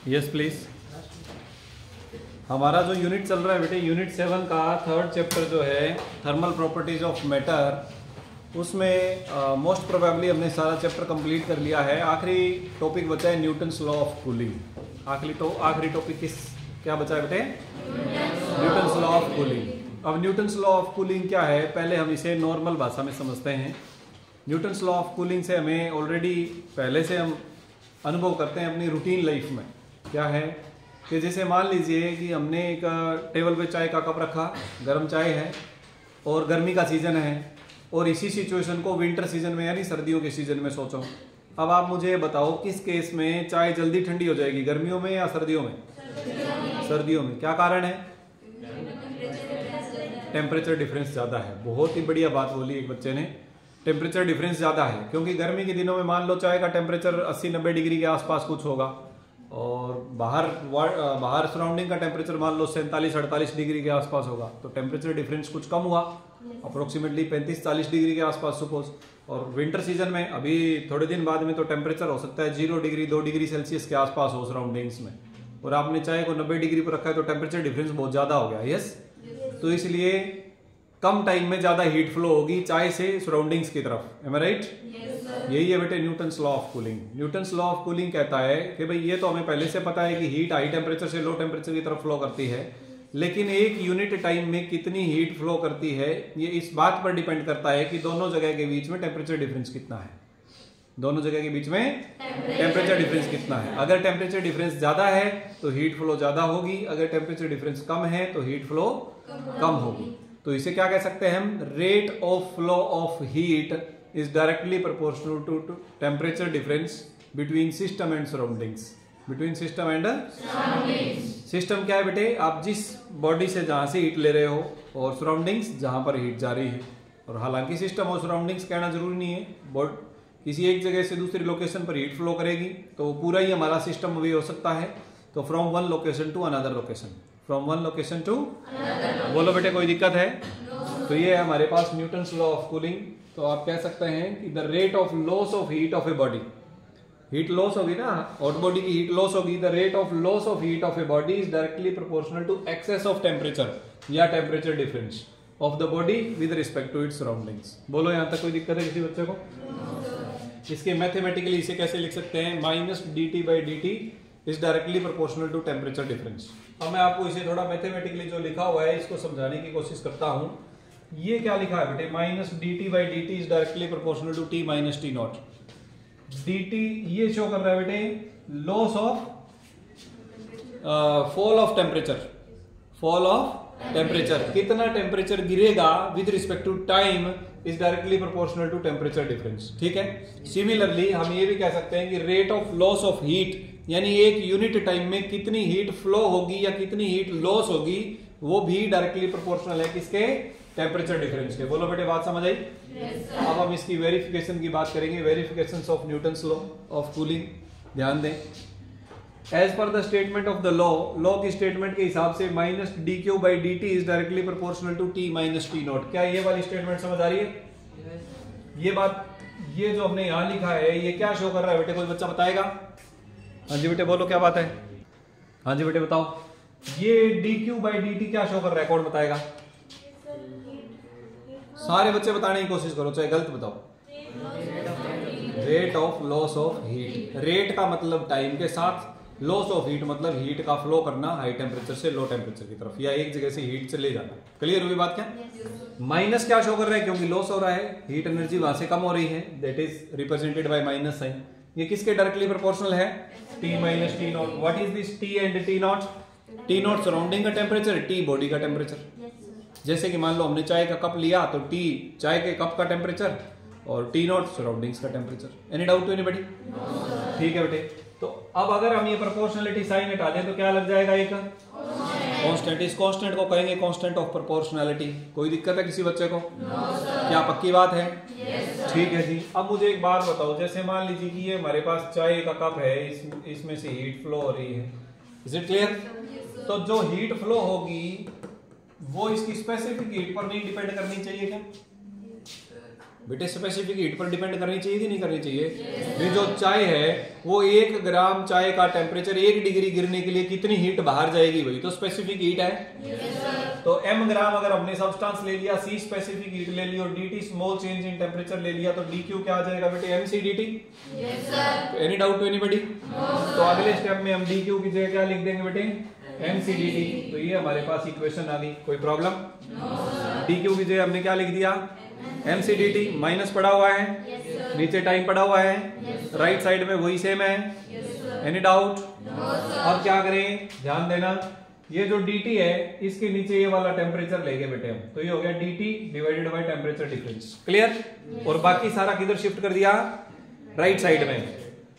Yes please. हमारा जो unit चल रहा है बेटे, यूनिट 7 का थर्ड चैप्टर जो है थर्मल प्रॉपर्टीज ऑफ मैटर, उसमें मोस्ट प्रोबेबली हमने सारा चैप्टर कंप्लीट कर लिया है। आखिरी टॉपिक बचा है न्यूटन्स लॉ ऑफ कूलिंग। आखिरी टॉपिक क्या बचा है बेटे? Newton's law of cooling. अब न्यूटन्स लॉ ऑफ कूलिंग क्या है, पहले हम इसे नॉर्मल भाषा में समझते हैं। न्यूटन्स लॉ ऑफ कूलिंग से हमें ऑलरेडी पहले से हम अनुभव करते हैं अपनी रूटीन लाइफ में। क्या है कि जैसे मान लीजिए कि हमने एक टेबल पे चाय का कप रखा, गर्म चाय है और गर्मी का सीज़न है, और इसी सिचुएशन को विंटर सीजन में यानी सर्दियों के सीजन में सोचो। अब आप मुझे बताओ किस केस में चाय जल्दी ठंडी हो जाएगी, गर्मियों में या सर्दियों में? सर्दियों में। क्या कारण है? टेम्परेचर डिफरेंस ज़्यादा है। बहुत ही बढ़िया बात बोली एक बच्चे ने, टेम्परेचर डिफरेंस ज़्यादा है। क्योंकि गर्मी के दिनों में मान लो चाय का टेम्परेचर 80-90 डिग्री के आसपास कुछ होगा, और बाहर सराउंडिंग का टेम्परेचर मान लो 47-48 डिग्री के आसपास होगा, तो टेम्परेचर डिफरेंस कुछ कम हुआ, अप्रोक्सीमेटली 35-40 डिग्री के आसपास सपोज। और विंटर सीजन में अभी थोड़े दिन बाद में तो टेम्परेचर हो सकता है 0 डिग्री 2 डिग्री सेल्सियस के आसपास हो सराउंडिंग्स में, और आपने चाय को 90 डिग्री पर रखा है, तो टेम्परेचर डिफरेंस बहुत ज़्यादा हो गया। यस, तो इसलिए कम टाइम में ज़्यादा हीट फ्लो होगी चाय से सराउंडिंग्स की तरफ। एम आई राइट? यही है बेटे Newton's law of cooling. Newton's law of cooling कहता है कि भाई ये तो हमें पहले से पता है कि हीट हाई टेम्परेचर से लो टेम्परेचर की तरफ फ्लो करती है, लेकिन एक यूनिट टाइम में कितनी हीट फ्लो करती है ये इस बात पर डिपेंड करता है कि दोनों जगह के बीच में टेम्परेचर डिफरेंस कितना है। दोनों जगह के बीच में टेम्परेचर डिफरेंस कितना है। अगर टेम्परेचर डिफरेंस ज्यादा है तो हीट फ्लो ज्यादा होगी, अगर टेम्परेचर डिफरेंस कम है तो हीट फ्लो कम होगी। तो इसे क्या कह सकते हैं हम? Rate of flow of heat is directly proportional to temperature difference between system and surroundings. Between system and system क्या है बेटे? आप जिस बॉडी से जहां से हीट ले रहे हो, और सराउंडिंग्स जहां पर हीट जा रही है। और हालांकि सिस्टम और सराउंडिंग्स कहना जरूरी नहीं है, किसी एक जगह से दूसरी लोकेशन पर हीट फ्लो करेगी तो पूरा ही हमारा सिस्टम भी हो सकता है। तो from one location to another location, from one location to, बोलो बेटे कोई दिक्कत है? तो ये है हमारे पास न्यूटन्स लॉ ऑफ कूलिंग। तो आप कह सकते हैं कि the rate of loss of heat of a body, heat loss होगी ना, हॉट बॉडी की हीट लॉस होगी, the rate of loss of heat of a body is directly proportional to excess of temperature या temperature difference of the body with respect to its surroundings. बोलो यहां तक कोई दिक्कत है किसी बच्चे को? इसके मैथमेटिकली इसे कैसे लिख सकते हैं? -dt/dt is directly proportional to temperature difference. अब मैं आपको इसे थोड़ा मैथमेटिकली जो लिखा हुआ है इसको समझाने की कोशिश करता हूं। ये क्या लिखा है बेटे? -dt/dt is directly proportional to t - t0। dt ये शो कर रहा है बेटे loss of fall of temperature, fall of temperature, कितना टेम्परेचर गिरेगा with respect to time is directly proportional to temperature difference. ठीक है। सिमिलरली हम ये भी कह सकते हैं कि rate of loss of heat, यानी एक यूनिट टाइम में कितनी हीट फ्लो होगी या कितनी हीट लॉस होगी, वो भी डायरेक्टली प्रोपोर्शनल है किसके? टेम्परेचर डिफरेंस के। बोलो बेटे बात समझ आई? अब हम इसकी वेरिफिकेशन की बात करेंगे, verifications of Newton's law of cooling. ध्यान दें, as per the statement of the law की स्टेटमेंट के हिसाब से -dq/dt is directly proportional to t - t0। क्या ये वाली स्टेटमेंट समझ आ रही है? ये बात, ये जो हमने यहां लिखा है ये क्या शो कर रहा है बेटे? कोई बच्चा बताएगा? हाँ जी बेटे बोलो क्या बात है? हाँ जी बेटे बताओ, ये dq/dt क्या शो कर रहा है? कौन बताएगा? सारे बच्चे बताने की कोशिश करो, चाहे गलत बताओ। Rate of loss of heat. Rate का मतलब टाइम के साथ, लॉस ऑफ हीट मतलब हीट का फ्लो करना हाई टेम्परेचर से लो टेम्परेचर की तरफ, या एक जगह से हीट से ले जाना। क्लियर हुई बात? क्या माइनस क्या शो कर रहा है? क्योंकि लॉस हो रहा है, हीट एनर्जी वहां से कम हो रही है, that is represented by minus sign. ये किसके डायरेक्टली प्रोपोर्शनल है? t - t0। What is this t and t0? t0 surrounding का टेम्परेचर, t बॉडी का टेम्परेचर। जैसे कि मान लो हमने चाय का कप लिया तो t चाय के कप का टेम्परेचर और t0 सराउंडिंग्स का temperature. Any doubt to anybody? ठीक है बेटे। तो अब अगर हम ये प्रोपोर्शनलिटी साइन हटा दें तो क्या लग जाएगा? एक कांस्टेंट। इस कांस्टेंट को कहेंगे कांस्टेंट ऑफ प्रोपोर्शनलिटी। कोई दिक्कत है किसी बच्चे को? क्या पक्की बात है? ठीक है जी। अब मुझे एक बात बताओ, जैसे मान लीजिए कि ये हमारे पास चाय का कप है, इसमें से हीट फ्लो हो रही है, इज इट क्लियर? तो जो हीट फ्लो होगी वो इसकी स्पेसिफिक हीट पर नहीं डिपेंड करनी चाहिए क्या? बेटे स्पेसिफिक हीट पर डिपेंड करनी चाहिए कि नहीं करनी चाहिए? ये जो चाय है वो 1 ग्राम चाय का टेम्परेचर 1 डिग्री गिरने के लिए कितनी हीट बाहर जाएगी, वही तो स्पेसिफिक हीट है। तो m ग्राम अगर हमने सब्सटेंस ले लिया, c स्पेसिफिक हीट ले ली और dt small change in temperature ले लिया, तो dq क्या आ जाएगा बेटे? mc dt। Any doubt to anybody? तो अगले स्टेप में हम dq की जगह क्या लिख देंगे बेटे? mc dt। तो ये हमारे पास इक्वेशन आ गई, कोई प्रॉब्लम? dq की जगह हमने क्या लिख दिया? mc dt। माइनस पड़ा हुआ है, नीचे टाइम पड़ा हुआ है, राइट साइड में वही सेम है। Any doubt? अब क्या करें, ध्यान देना, ये जो dt है इसके नीचे ये वाला टेम्परेचर लेंगे बेटे हम, तो ये हो गया dt divided by temperature difference. Clear? और बाकी सारा किधर शिफ्ट कर दिया? राइट साइड में,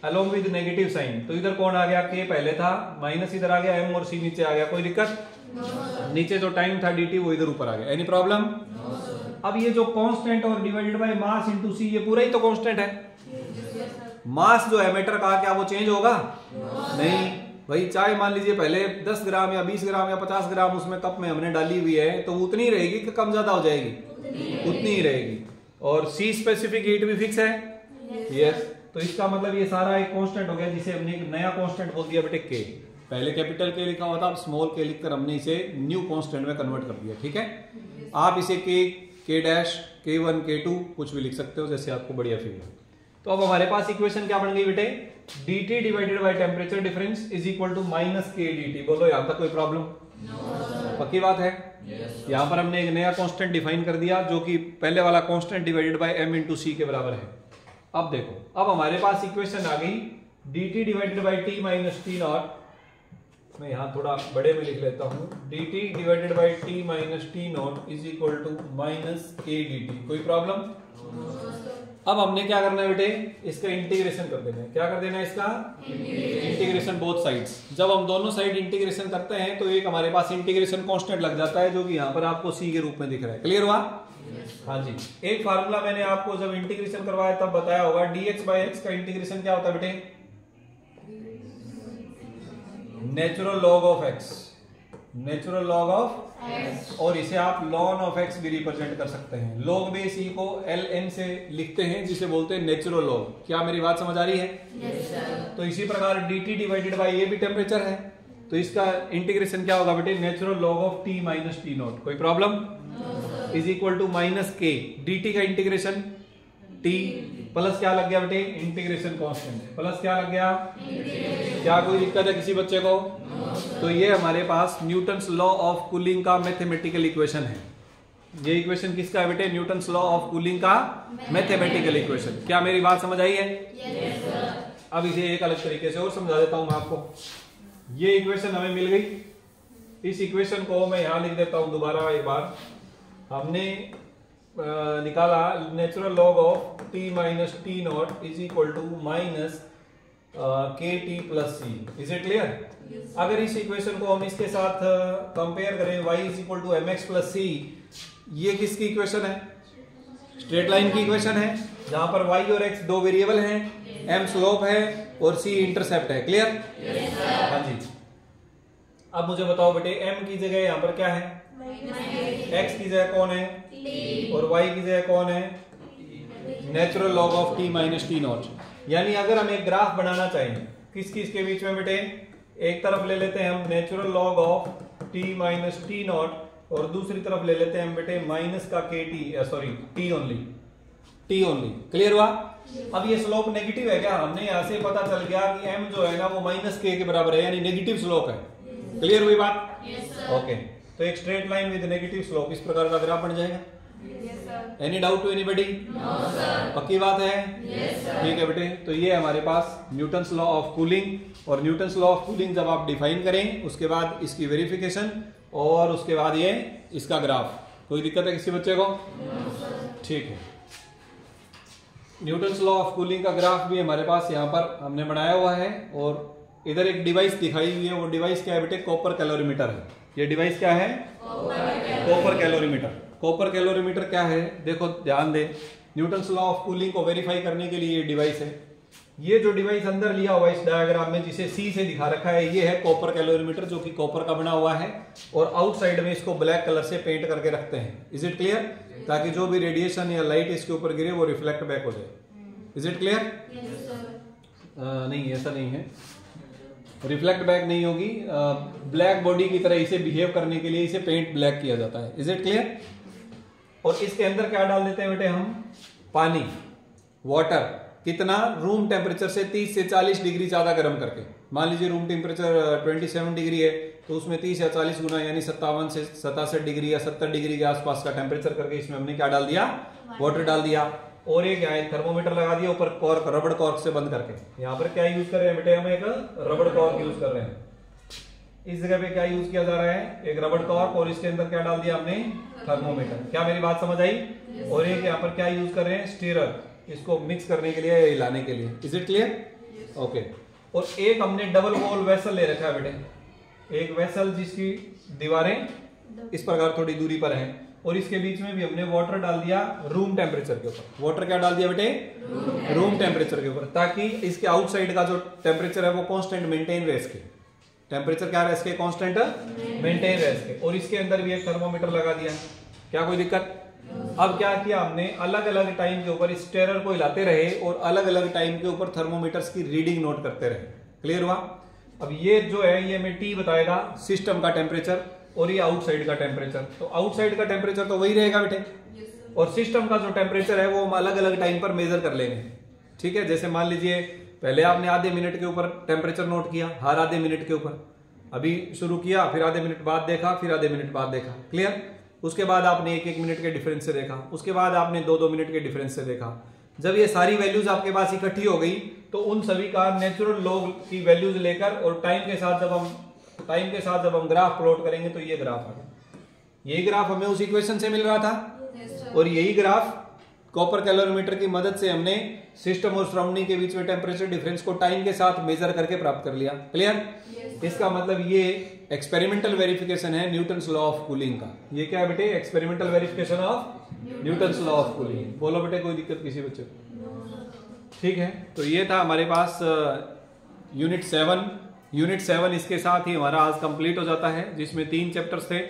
अलोंग विद नेगेटिव साइन। तो इधर कौन आ गया? k पहले था, माइनस इधर आ गया, m और c नीचे आ गया, कोई दिक्कत? नीचे जो टाइम था dt वो इधर ऊपर आ गया। Any problem? अब ये जो कांस्टेंट और divided by mass into c, ये पूरा ही तो कांस्टेंट है। मास जो है मैटर का, क्या वो चेंज होगा? नहीं। भाई चाय मान लीजिए पहले 10 ग्राम या 20 ग्राम या 50 ग्राम उसमें कप में हमने डाली हुई है, तो उतनी ही रहेगी कि कम ज्यादा हो जाएगी? उतनी ही रहेगी। और c स्पेसिफिक हीट भी फिक्स है। यस। तो इसका मतलब ये सारा एक कांस्टेंट हो गया, जिसे हमने एक नया कांस्टेंट बोल दिया बेटे k। पहले कैपिटल k लिखा हुआ था, अब स्मॉल k लिखकर हमने इसे न्यू कांस्टेंट में कन्वर्ट कर दिया। ठीक है, आप इसे k डैश k1 k2 कुछ भी लिख सकते हो, जैसे आपको बढ़िया फील हो। तो अब हमारे पास इक्वेशन क्या बन गई बेटे? dt divided by temperature difference is equal to minus k dt। बोलो यहां तक कोई प्रॉब्लम? पक्की बात है। यहां पर हमने एक नया कांस्टेंट डिफाइन कर दिया, जो कि पहले वाला constant divided by m into c के बराबर है। अब देखो, अब हमारे पास इक्वेशन आ गई dt divided by t minus t nought. मैं यहां थोड़ा बड़े में लिख लेता हूं, dt divided by t minus t nought is equal to minus k dt। कोई प्रॉब्लम? अब हमने क्या करना है बेटे? इसका इंटीग्रेशन कर देना है। क्या कर देना है इसका? Integration both sides. जब हम दोनों साइड इंटीग्रेशन करते हैं तो एक हमारे पास इंटीग्रेशन कांस्टेंट लग जाता है, जो कि यहाँ पर आपको c के रूप में दिख रहा है। क्लियर हुआ? हाँ जी। एक फार्मूला मैंने आपको जब इंटीग्रेशन करवाया तब बताया होगा, dx बाय x का इंटीग्रेशन क्या होता है बेटे? Natural log of x। Natural log of x, और इसे आप ln ऑफ x भी रिप्रेजेंट कर सकते हैं। log बेस e को ln से लिखते हैं, जिसे बोलते हैं नेचुरल लॉग। क्या मेरी बात समझ आ रही है? yes, sir। तो इसी प्रकार dt डिवाइडेड बाय ये भी टेम्परेचर है, तो इसका इंटीग्रेशन क्या होगा बेटे? Natural log of t minus t naught. कोई problem? Is equal to minus k dt का इंटीग्रेशन t प्लस क्या लग गया बेटे? इंटीग्रेशन कांस्टेंट प्लस क्या लग गया? क्या कोई दिक्कत है किसी बच्चे को? तो ये हमारे पास न्यूटन्स लॉ ऑफ कूलिंग का मैथमेटिकल इक्वेशन है। ये इक्वेशन किसका है बेटे? न्यूटन्स लॉ ऑफ कूलिंग का मैथमेटिकल इक्वेशन। क्या मेरी बात समझ आई है? yes, sir। अब इसे एक अलग तरीके से और समझा देता हूं मैं आपको। ये इक्वेशन हमें मिल गई। इस इक्वेशन को मैं यहां लिख देता हूं दोबारा एक बार। हमने निकाला natural log of t minus t naught is equal to minus k t plus c. Is it clear? अगर इस इक्वेशन को हम इसके साथ कंपेयर करें, y is equal to m x plus c, ये किसकी इक्वेशन है? स्ट्रेट लाइन की इक्वेशन है, जहां पर y और x दो वेरिएबल हैं, m स्लोप है और c इंटरसेप्ट है। क्लियर? हाँ जी। अब मुझे बताओ बेटे, m की जगह यहां पर क्या है? x की जगह कौन है? और y की जगह कौन है? Natural log of t minus t not. यानी अगर हम एक ग्राफ बनाना चाहें किस किस के बीच में बेटे, एक तरफ ले लेते हैं हम natural log of t minus t not, और दूसरी तरफ ले लेते हैं हम बेटे माइनस का के T, sorry t only. Clear हुआ? अब ये स्लोप नेगेटिव है क्या? हमने यहां से पता चल गया कि m जो है ना वो माइनस के बराबर है, यानी नेगेटिव स्लोप है। क्लियर हुई बात? ओके। तो एक straight line with negative slope इस प्रकार का ग्राफ बन जाएगा। Any doubt to anybody? पक्की बात है? ठीक है बेटे। तो ये हमारे पास न्यूटन्स लॉ ऑफ कूलिंग, और न्यूटन्स लॉ ऑफ कूलिंग जब आप डिफाइन करें उसके बाद इसकी वेरिफिकेशन, और उसके बाद ये इसका ग्राफ। कोई दिक्कत है किसी बच्चे को? ठीक है। न्यूटन्स लॉ ऑफ कूलिंग का ग्राफ भी हमारे पास यहाँ पर हमने बनाया हुआ है, और इधर एक डिवाइस दिखाई हुई है। वो डिवाइस क्या है बेटे? कॉपर कैलोरीमीटर है। ये डिवाइस क्या है? Copper calorimeter. कॉपर कैलोरीमीटर क्या है? देखो ध्यान दे, न्यूटन्स लॉ ऑफ कूलिंग को वेरीफाई करने के लिए ये डिवाइस है। ये जो डिवाइस अंदर लिया हुआ है इस डायग्राम में, जिसे सी से दिखा रखा है, ये है कॉपर कैलोरीमीटर, जो कि कॉपर का बना हुआ है, और आउटसाइड में इसको ब्लैक कलर से पेंट करके रखते हैं। Is it clear? ताकि जो भी रेडिएशन या लाइट इसके ऊपर गिरे वो रिफ्लेक्ट बैक हो जाए। Is it clear? नहीं, ऐसा नहीं है, रिफ्लेक्ट बैक नहीं होगी। ब्लैक बॉडी की तरह इसे बिहेव करने के लिए इसे पेंट ब्लैक किया जाता है। Is it clear? और इसके अंदर क्या डाल देते हैं बेटे हम? पानी, वाटर। कितना? रूम टेम्परेचर से 30 से 40 डिग्री ज्यादा गर्म करके। मान लीजिए रूम टेम्परेचर 27 डिग्री है, तो उसमें 30 या 40 गुना यानी 57 से 67 डिग्री या 70 डिग्री के आसपास का टेम्परेचर करके इसमें हमने क्या डाल दिया? वाटर डाल दिया। और एक यहाँ थर्मोमीटर लगा दिया ऊपर, कॉर्क, रबड़ कॉर्क से बंद करके। यहाँ पर क्या यूज कर रहे हैं बेटे? हम एक रबड़ कॉर्क यूज कर रहे हैं। इस जगह पे क्या यूज किया जा रहा है? एक रबड़ कॉर्क, और इसके अंदर क्या डाल दिया हमने? थर्मोमीटर। क्या मेरी बात समझ आई? और एक यहाँ पर क्या यूज कर रहे हैं? स्टीरर, इसको मिक्स करने के लिए, हिलाने के लिए। Is it clear? ओके। और एक हमने डबल वॉल वेसल ले रखा है बेटे, एक वेसल जिसकी दीवारें इस प्रकार थोड़ी दूरी पर है, और इसके बीच में भी हमने वाटर डाल दिया रूम टेम्परेचर के ऊपर। वाटर क्या डाल दिया बेटे? रूम टेम्परेचर के ऊपर, ताकि इसके आउटसाइड का जो टेम्परेचर है वो कांस्टेंट मेंटेन रहे। इसके टेम्परेचर क्या रहे? इसके कांस्टेंट मेंटेन रहे इसके। और इसके अंदर भी एक थर्मोमीटर लगा दिया। क्या कोई दिक्कत? अब क्या किया हमने? अलग अलग टाइम के ऊपर स्टेरर को हिलाते रहे और अलग अलग टाइम के ऊपर थर्मोमीटर्स की रीडिंग नोट करते रहे। क्लियर हुआ? अब ये जो है, ये हमें टी बताएगा सिस्टम का टेम्परेचर, और ये आउटसाइड का टेम्परेचर। तो आउटसाइड का टेम्परेचर तो वही रहेगा बेटे, और सिस्टम का जो टेम्परेचर है वो हम अलग अलग टाइम पर मेजर कर लेंगे। ठीक है? जैसे मान लीजिए पहले आपने आधे मिनट के ऊपर टेम्परेचर नोट किया, हर आधे मिनट के ऊपर अभी शुरू किया, फिर आधे मिनट बाद देखा, फिर आधे मिनट बाद देखा। क्लियर? उसके बाद आपने 1-1 मिनट के डिफरेंस से देखा, उसके बाद आपने 2-2 मिनट के डिफरेंस से देखा। जब ये सारी वैल्यूज आपके पास इकट्ठी हो गई, तो उन सभी का नेचुरल लॉग की वैल्यूज लेकर और टाइम के साथ जब हम ग्राफ प्लॉट करेंगे, तो ये ग्राफ आ गया। यही ग्राफ हमें उस इक्वेशन से मिल रहा था, और यही ग्राफ कॉपर कैलोरीमीटर की मदद से हमने सिस्टम और सराउंडिंग के बीच में टेम्परेचर डिफरेंस को टाइम के साथ मेजर करके प्राप्त कर लिया। क्लियर? इसका मतलब ये एक्सपेरिमेंटल वेरिफिकेशन है न्यूटन्स लॉ ऑफ कूलिंग का। ये क्या है बेटे? Experimental verification of Newton's law of cooling. बोलो बेटे, कोई दिक्कत किसी बच्चे को? ठीक है, तो ये था हमारे पास यूनिट 7। इसके साथ ही हमारा आज कंप्लीट हो जाता है, जिसमें 3 चैप्टर्स थे: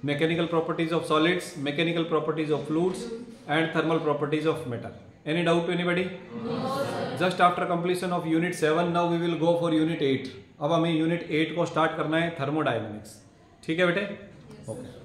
mechanical properties of solids, mechanical properties of fluids and thermal properties of metal. Any doubt to anybody? Just after completion of unit 7 now we will go for unit 8। अब हमें यूनिट 8 को start करना है, thermodynamics. ठीक है बेटे? Okay.